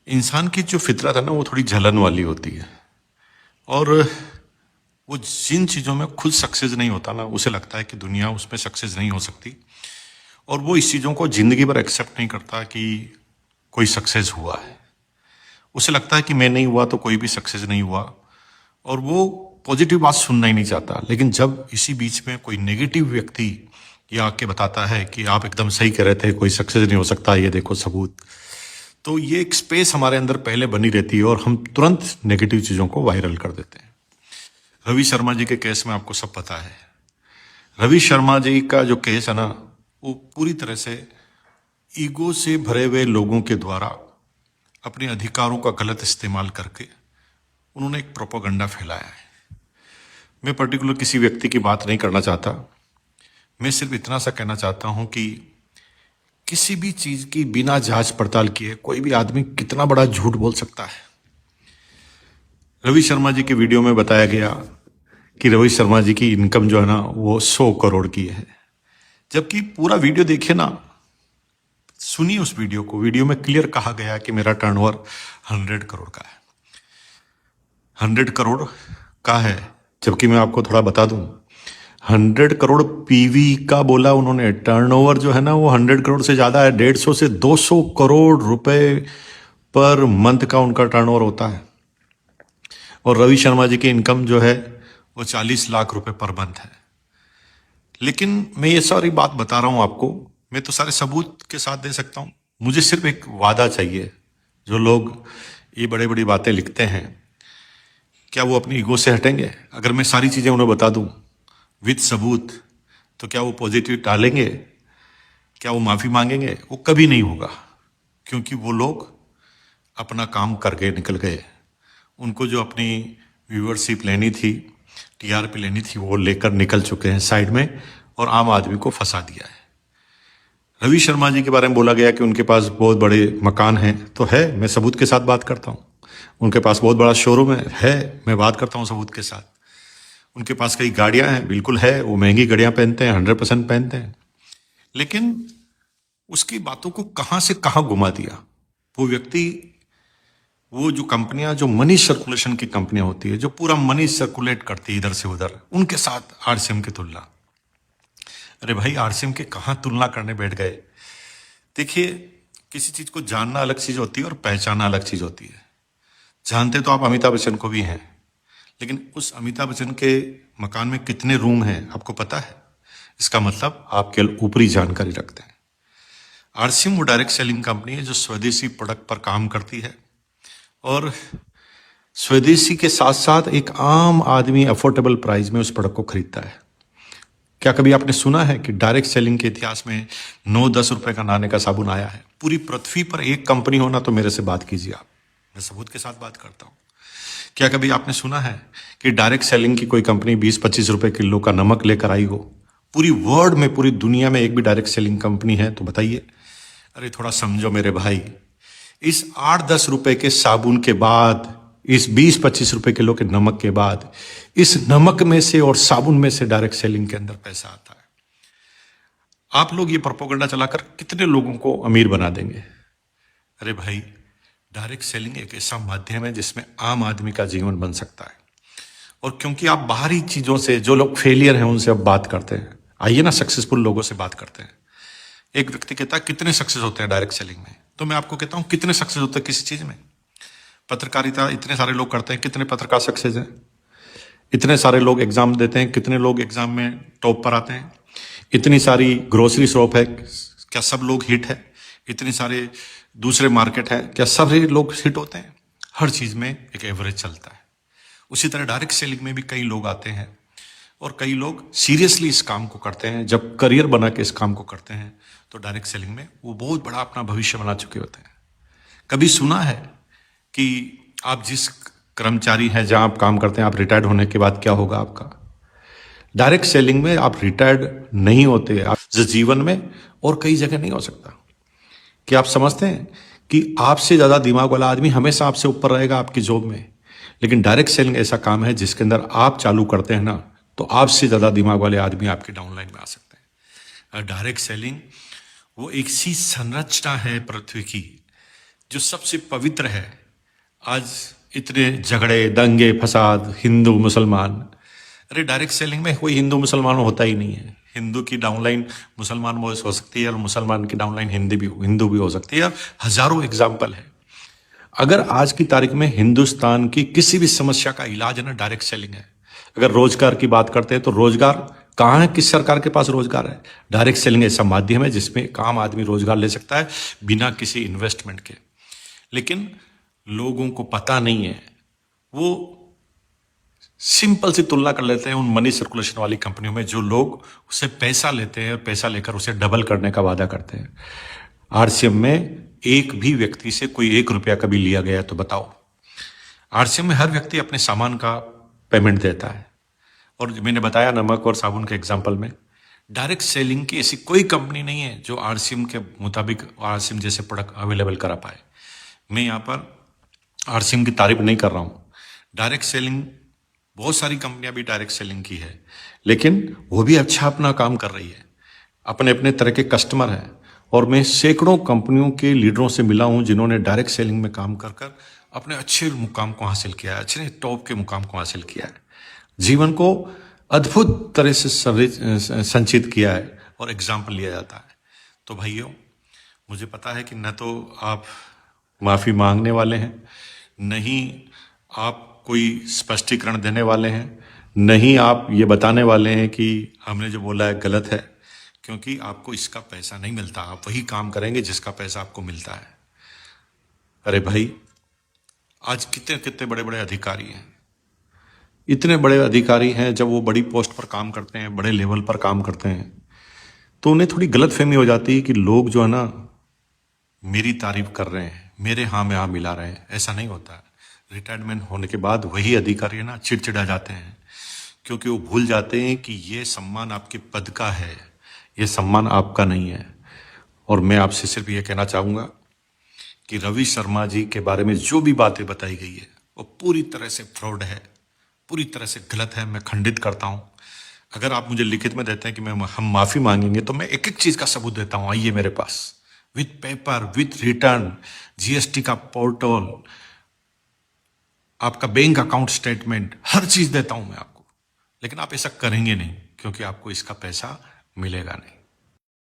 इंसान की जो फितरत है ना वो थोड़ी जलन वाली होती है। और वो जिन चीज़ों में खुद सक्सेस नहीं होता ना उसे लगता है कि दुनिया उसमें सक्सेस नहीं हो सकती। और वो इस चीज़ों को ज़िंदगी भर एक्सेप्ट नहीं करता कि कोई सक्सेस हुआ है। उसे लगता है कि मैं नहीं हुआ तो कोई भी सक्सेस नहीं हुआ। और वो पॉजिटिव बात सुनना ही नहीं चाहता। लेकिन जब इसी बीच में कोई नेगेटिव व्यक्ति ये आके बताता है कि आप एकदम सही कह रहे थे, कोई सक्सेस नहीं हो सकता, ये देखो सबूत, तो ये एक स्पेस हमारे अंदर पहले बनी रहती है और हम तुरंत नेगेटिव चीज़ों को वायरल कर देते हैं। रवि शर्मा जी के केस में आपको सब पता है। रवि शर्मा जी का जो केस है ना वो पूरी तरह से ईगो से भरे हुए लोगों के द्वारा अपने अधिकारों का गलत इस्तेमाल करके उन्होंने एक प्रोपेगेंडा फैलाया है। मैं पर्टिकुलर किसी व्यक्ति की बात नहीं करना चाहता। मैं सिर्फ इतना सा कहना चाहता हूं कि किसी भी चीज की बिना जांच पड़ताल किए कोई भी आदमी कितना बड़ा झूठ बोल सकता है। रवि शर्मा जी के वीडियो में बताया गया कि रवि शर्मा जी की इनकम जो है ना वो 100 करोड़ की है। जबकि पूरा वीडियो देखिए ना, सुनिए उस वीडियो को। वीडियो में क्लियर कहा गया कि मेरा टर्नओवर 100 करोड़ का है। 100 करोड़ का है। जबकि मैं आपको थोड़ा बता दूं, 100 करोड़ पीवी का बोला उन्होंने। टर्नओवर जो है ना वो 100 करोड़ से ज्यादा है। 150 से 200 करोड़ रुपए पर मंथ का उनका टर्नओवर होता है। और रवि शर्मा जी की इनकम जो है वो 40 लाख रुपए पर मंथ है। लेकिन मैं ये सारी बात बता रहा हूं आपको, मैं तो सारे सबूत के साथ दे सकता हूं। मुझे सिर्फ एक वादा चाहिए। जो लोग ये बड़े बड़ी बातें लिखते हैं, क्या वो अपनी ईगो से हटेंगे? अगर मैं सारी चीजें उन्हें बता दूं विद सबूत, तो क्या वो पॉजिटिव डालेंगे? क्या वो माफी मांगेंगे? वो कभी नहीं होगा। क्योंकि वो लोग अपना काम करके निकल गए। उनको जो अपनी व्यूअरशिप लेनी थी, टीआरपी लेनी थी, वो लेकर निकल चुके हैं साइड में और आम आदमी को फंसा दिया है। रवि शर्मा जी के बारे में बोला गया कि उनके पास बहुत बड़े मकान हैं, तो है, मैं सबूत के साथ बात करता हूँ। उनके पास बहुत बड़ा शोरूम है, मैं बात करता हूँ सबूत के साथ। उनके पास कई गाड़ियां हैं, बिल्कुल है, वो महंगी गाड़ियां पहनते हैं, 100% पहनते हैं। लेकिन उसकी बातों को कहां से कहां घुमा दिया वो व्यक्ति। वो जो कंपनियां, जो मनी सर्कुलेशन की कंपनियां होती है, जो पूरा मनी सर्कुलेट करती है इधर से उधर, उनके साथ आरसीएम की तुलना। अरे भाई, आरसीएम के कहां तुलना करने बैठ गए? देखिए, किसी चीज को जानना अलग चीज होती है और पहचानना अलग चीज होती है। जानते तो आप अमिताभ बच्चन को भी हैं, लेकिन उस अमिताभ बच्चन के मकान में कितने रूम हैं आपको पता है? इसका मतलब आप केवल ऊपरी जानकारी रखते हैं। आरसीएम वो डायरेक्ट सेलिंग कंपनी है जो स्वदेशी प्रोडक्ट पर काम करती है और स्वदेशी के साथ साथ एक आम आदमी अफोर्डेबल प्राइस में उस प्रोडक्ट को खरीदता है। क्या कभी आपने सुना है कि डायरेक्ट सेलिंग के इतिहास में 9-10 रुपए का नाने का साबुन आया है? पूरी पृथ्वी पर एक कंपनी होना तो मेरे से बात कीजिए आप, मैं सबूत के साथ बात करता हूं। क्या कभी आपने सुना है कि डायरेक्ट सेलिंग की कोई कंपनी 20-25 रुपए किलो का नमक लेकर आई हो? पूरी वर्ल्ड में, पूरी दुनिया में एक भी डायरेक्ट सेलिंग कंपनी है तो बताइए। अरे थोड़ा समझो मेरे भाई। इस 8-10 रुपए के साबुन के बाद, इस 20-25 रुपए किलो के नमक के बाद, इस नमक में से और साबुन में से डायरेक्ट सेलिंग के अंदर पैसा आता है। आप लोग ये प्रोपेगेंडा चलाकर कितने लोगों को अमीर बना देंगे? अरे भाई, डायरेक्ट सेलिंग एक ऐसा माध्यम है जिसमें आम आदमी का जीवन बन सकता है। और क्योंकि आप बाहरी चीजों से, जो लोग फेलियर हैं उनसे अब बात करते हैं, आइए ना सक्सेसफुल लोगों से बात करते हैं। एक व्यक्ति कहता है कितने सक्सेस होते हैं डायरेक्ट सेलिंग में, तो मैं आपको कहता हूं कितने सक्सेस होते हैं किसी चीज में। पत्रकारिता इतने सारे लोग करते हैं, कितने पत्रकार सक्सेस हैं? इतने सारे लोग एग्जाम देते हैं, कितने लोग एग्जाम में टॉप पर आते हैं? इतनी सारी ग्रोसरी शॉप है, क्या सब लोग हिट है? इतने सारे दूसरे मार्केट है, क्या सभी लोग हिट होते हैं? हर चीज में एक एवरेज चलता है। उसी तरह डायरेक्ट सेलिंग में भी कई लोग आते हैं और कई लोग सीरियसली इस काम को करते हैं। जब करियर बना के इस काम को करते हैं तो डायरेक्ट सेलिंग में वो बहुत बड़ा अपना भविष्य बना चुके होते हैं। कभी सुना है कि आप जिस कर्मचारी हैं, जहां आप काम करते हैं, आप रिटायर्ड होने के बाद क्या होगा आपका? डायरेक्ट सेलिंग में आप रिटायर्ड नहीं होते, आप जीवन में और कई जगह नहीं हो सकता। कि आप समझते हैं कि आपसे ज्यादा दिमाग वाला आदमी हमेशा आपसे ऊपर रहेगा आपकी जॉब में। लेकिन डायरेक्ट सेलिंग ऐसा काम है जिसके अंदर आप चालू करते हैं ना, तो आपसे ज्यादा दिमाग वाले आदमी आपके डाउनलाइन में आ सकते हैं। डायरेक्ट सेलिंग वो एक सी संरचना है पृथ्वी की जो सबसे पवित्र है, आज इतने झगड़े, दंगे, फसाद, हिंदू मुसलमान। अरे डायरेक्ट सेलिंग में कोई हिंदू मुसलमान होता ही नहीं है। हिंदू की डाउनलाइन मुसलमान हो सकती है और मुसलमान की डाउनलाइन हिंदू भी हो सकती है। हजारों एग्जाम्पल है। अगर आज की तारीख में हिंदुस्तान की किसी भी समस्या का इलाज है ना, डायरेक्ट सेलिंग है। अगर रोजगार की बात करते हैं तो रोजगार कहाँ है, किस सरकार के पास रोजगार है? डायरेक्ट सेलिंग ऐसा माध्यम है जिसमें एक आम आदमी रोजगार ले सकता है बिना किसी इन्वेस्टमेंट के। लेकिन लोगों को पता नहीं है, वो सिंपल सी तुलना कर लेते हैं उन मनी सर्कुलेशन वाली कंपनियों में जो लोग उससे पैसा लेते हैं और पैसा लेकर उसे डबल करने का वादा करते हैं। आरसीएम में एक भी व्यक्ति से कोई 1 रुपया कभी लिया गया तो बताओ? आरसीएम में हर व्यक्ति अपने सामान का पेमेंट देता है। और मैंने बताया नमक और साबुन के एग्जाम्पल में, डायरेक्ट सेलिंग की ऐसी कोई कंपनी नहीं है जो आरसीएम के मुताबिक आरसीएम जैसे प्रोडक्ट अवेलेबल करा पाए। मैं यहाँ पर आरसीएम की तारीफ नहीं कर रहा हूँ। डायरेक्ट सेलिंग, बहुत सारी कंपनियां भी डायरेक्ट सेलिंग की है, लेकिन वो भी अच्छा अपना काम कर रही है। अपने अपने तरह के कस्टमर हैं। और मैं सैकड़ों कंपनियों के लीडरों से मिला हूं जिन्होंने डायरेक्ट सेलिंग में काम कर कर अपने अच्छे मुकाम को हासिल किया है, अच्छे टॉप के मुकाम को हासिल किया है, जीवन को अद्भुत तरह से संचित किया है और एग्जाम्पल लिया जाता है। तो भाइयों, मुझे पता है कि न तो आप माफी मांगने वाले हैं, नहीं आप कोई स्पष्टीकरण देने वाले हैं, नहीं आप ये बताने वाले हैं कि हमने जो बोला है गलत है, क्योंकि आपको इसका पैसा नहीं मिलता। आप वही काम करेंगे जिसका पैसा आपको मिलता है। अरे भाई, आज कितने कितने बड़े बड़े अधिकारी हैं, इतने बड़े अधिकारी हैं, जब वो बड़ी पोस्ट पर काम करते हैं, बड़े लेवल पर काम करते हैं, तो उन्हें थोड़ी गलतफहमी हो जाती है कि लोग जो है ना मेरी तारीफ कर रहे हैं, मेरे हाँ में हाँ मिला रहे हैं। ऐसा नहीं होता है। रिटायरमेंट होने के बाद वही अधिकारी ना चिड़चिड़ा जाते हैं, क्योंकि वो भूल जाते हैं कि ये सम्मान आपके पद का है, ये सम्मान आपका नहीं है। और मैं आपसे सिर्फ ये कहना चाहूँगा कि रवि शर्मा जी के बारे में जो भी बातें बताई गई है वो पूरी तरह से फ्रॉड है, पूरी तरह से गलत है। मैं खंडित करता हूँ। अगर आप मुझे लिखित में देते हैं कि हम माफ़ी मांगेंगे तो मैं एक एक चीज़ का सबूत देता हूँ। आइए मेरे पास, with paper, with return, GST का पोर्टल, आपका बैंक अकाउंट स्टेटमेंट, हर चीज़ देता हूँ मैं आपको। लेकिन आप ऐसा करेंगे नहीं, क्योंकि आपको इसका पैसा मिलेगा नहीं।